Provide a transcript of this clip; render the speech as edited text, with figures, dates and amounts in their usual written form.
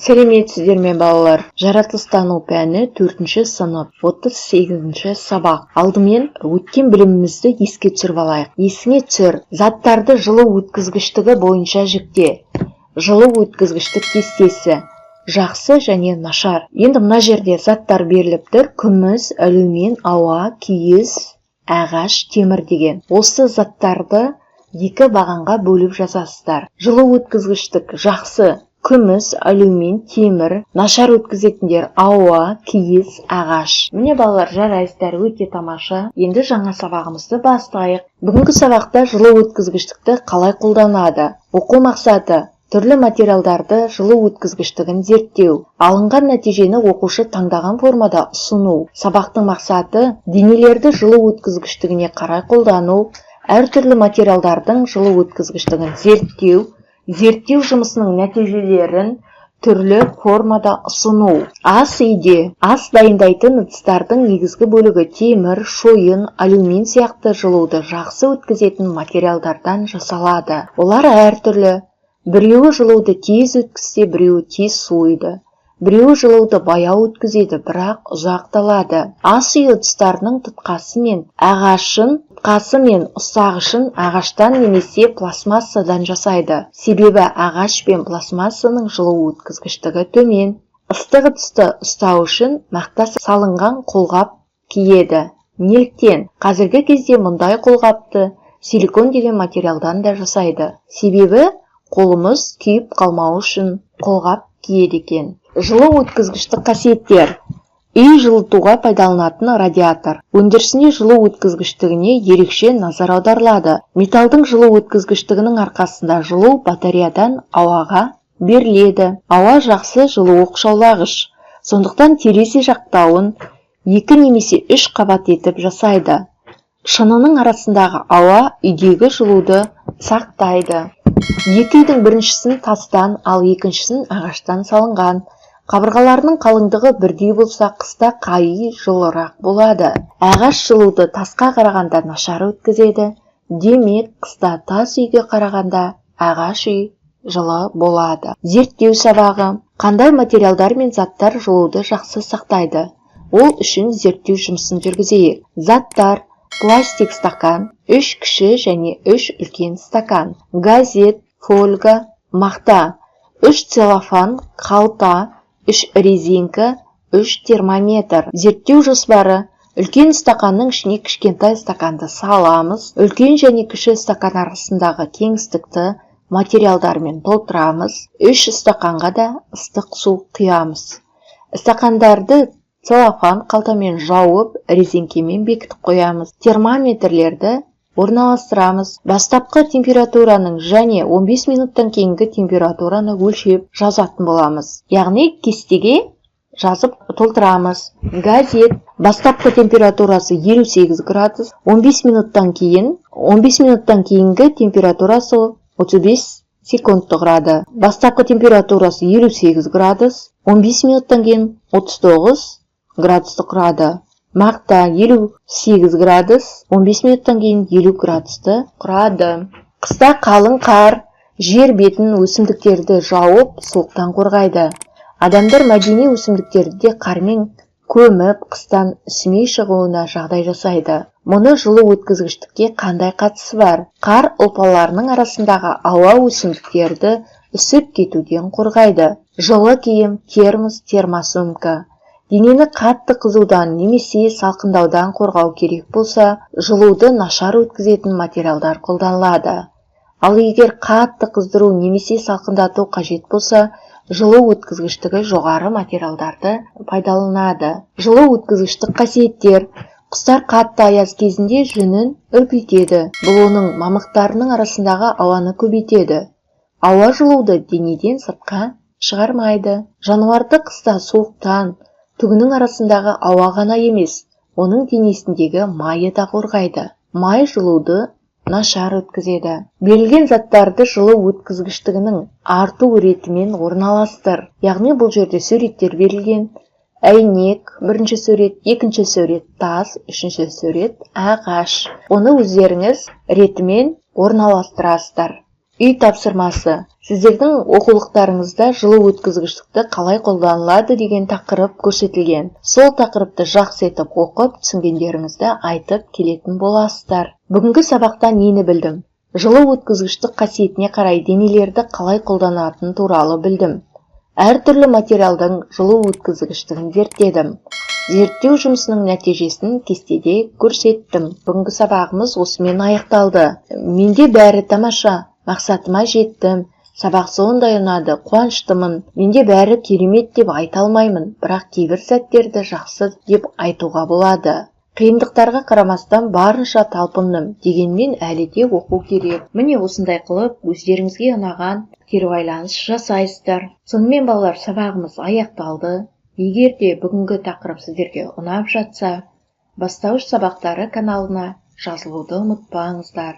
Сәлеметсіздер ме балалар? Жаратылыстану пәні 4-ші сынып, 38-ші сабақ. Алдымен өткен білімімізді еске түсіріп алайық. Есіңе түсір, заттарды жылу өткізгіштігі бойынша жікте. Жылу өткізгіштік кестесі. Жақсы және нашар. Енді мына жерде заттар беріліп тұр: күміс, алюмин, ауа, киіз, ағаш, темір деген. Осы заттарды екі бағанға бөліп жазасыздар. Жылу өткізгіштік жақсы күміс, алюмин, темір, нашар өткізетіндер ауа, киіз, ағаш. Міне балалар, жарайсыздар, өте тамаша. Енді жаңа сабағымызды бастайық. Бүгінгі сабақта жылу өткізгіштікті қалай қолданады? Оқу мақсаты: түрлі материалдарды жылу өткізгіштігін зерттеу. Алынған нәтижені оқушы таңдаған формада ұсыну. Сабақтың мақсаты: денелерді жылу өткізгіштігіне қарай қолдану, әртүрлі материалдардың жылу өткізгіштігін зерттеу жұмысының нәтижелерін түрлі формада ұсыну. Ас үйде ас дайындайтын ыдыстардың негізгі бөлігі темір, шойын, алюмин сияқты жылуды жақсы өткізетін материалдардан жасалады. Олар әртүрлі. Біреуі жылуды тез өткізсе, біреуі тез суиды. Біреуі жылуды баяу өткізеді, бірақ ұзақталады. Ас үй ыдыстарының тұтқасы мен ұстағышын ағаштан немесе пластмассадан жасайды. Себебі ағаш пен пластмассаның жылу өткізгіштігі төмен. Ыстық ыдысты ұстау үшін мақта салынған қолғап киеді. Неліктен? Қазіргі кезде мұндай қолғапты силикон деген материалдан да жасайды. Себебі қолымыз күйіп қалмау үшін қолғап киеді екен. Жылу өткізгіштік қасиеттер. Үй жылытуға пайдаланатын радиатор. Өндірісіне жылу өткізгіштігіне ерекше назар аударылады. Металдың жылу өткізгіштігінің арқасында жылу батареядан ауаға беріледі. Ауа жақсы жылу оқшаулағыш. Сондықтан терезе жақтауын 2 немесе 3 қабат етіп жасайды. Шынының арасындағы ауа үйдегі жылуды сақтайды. Екі үйдің біріншісін тастан, ал екіншісін ағаштан салынған. Қабырғаларының қалыңдығы бірдей болса, қыста қай үй жылырақ болады. Ағаш жылуды тасқа қарағанда нашар өткізеді. Демек, қыста тас үйге қарағанда ағаш үй жылы болады. Зерттеу сабағы. Қандай материалдар мен заттар жылуды жақсы сақтайды? Ол үшін зерттеу жұмысын жүргізейік. Заттар: пластик стакан, 3 кіші және 3 үлкен стакан, газет, фольга, мақта, 3 целлофан, қалта, 3 резинка, 3 термометр. Зерттеу жоспары: үлкен стаканның ішіне кішкентай стаканды саламыз. Үлкен және кіші стакан арасындағы кеңістікті материалдармен толтырамыз. 3 стаканға да ыстық су құямыз. Стакандарды целлофан қалтамен жауып, резинкемен бекітіп қоямыз. Термометрлерді орналастырамыз. Бастапқы температураның және 15 минуттан кейінгі температураны өлшеп жазатын боламыз. Яғни кестеге жазып толтырамыз. Газет: бастапқы температурасы 58 градус, 15 минуттан кейінгі температурасы 35 секундты құрады. Бастапқы температурасы 58 градус, 15 минуттан кейін 39 градусты құрады. Мақта: 58 градус, 15 минуттан кейін 50 градусты құрады. Қыста қалың қар жер бетін өсімдіктерді жауып, суықтан қорғайды. Адамдар мәдени өсімдіктерді қармен көміп, қыстан үсімей шығуына жағдай жасайды. Мұны жылу өткізгіштікке қандай қатысы бар? Қар ұлпаларының арасындағы ауа өсімдіктерді үсіп кетуден қорғайды. Жылы киім, термос, термосумка. Денені қатты қызудан немесе салқындаудан қорғау керек болса, жылуды нашар өткізетін материалдар қолданылады. Ал егер қатты қыздыру немесе салқындату қажет болса, жылу өткізгіштігі жоғары материалдарды пайдаланады. Жылу өткізгіштік қасиеттер. Құстар қатты аяз кезінде жүнін үрпитеді. Бұл оның мамықтарының арасындағы ауаны көбейтеді. Ауа жылуды денеден сыртқа шығармайды. Жануарды қыста суықтан түгінің арасындағы ауа ғана емес, оның денесіндегі майы да қорғайды. Май жылуды нашар өткізеді. Берілген заттарды жылу өткізгіштігінің арту ретімен орналастыр. Яғни бұл жерде суреттер берілген. Әйнек, бірінші сурет, екінші сурет тас, үшінші сурет ағаш. Оны өздеріңіз ретімен орналастырасыздар. Үй тапсырмасы. Сіздердің оқулықтарыңызда жылу өткізгіштікті қалай қолданылады деген тақырып көрсетілген. Сол тақырыпты жақсы етіп оқып, түсінгендеріңізді айтып келетін боласыздар. Бүгінгі сабақта нені білдім? Жылу өткізгіштік қасиетіне қарай денелерді қалай қолданатыны туралы білдім. Әртүрлі материалдың жылу өткізгіштігін зерттедім. Зерттеу жұмысының нәтижесін кестеде көрсеттім. Бүгінгі сабағымыз осымен аяқталды. Менде бәрі тамаша. Мақсатыма жеттім. Сабақ сондай ұнады, қуаныштымын. Менде бәрі керемет деп айта алмаймын, бірақ кейбір сәттерді жақсы деп айтуға болады. Қиындықтарға қарамастан барынша талпындым, дегенмен әлі де оқу керек. Міне осындай қылып, өздеріңізге ұнаған кері байланыс жасайсыздар. Сонымен балалар, сабағымыз аяқталды. Егер де бүгінгі тақырып сіздерге ұнап жатса, бастауыш сабақтары каналына жазылуды ұмытпаңыздар.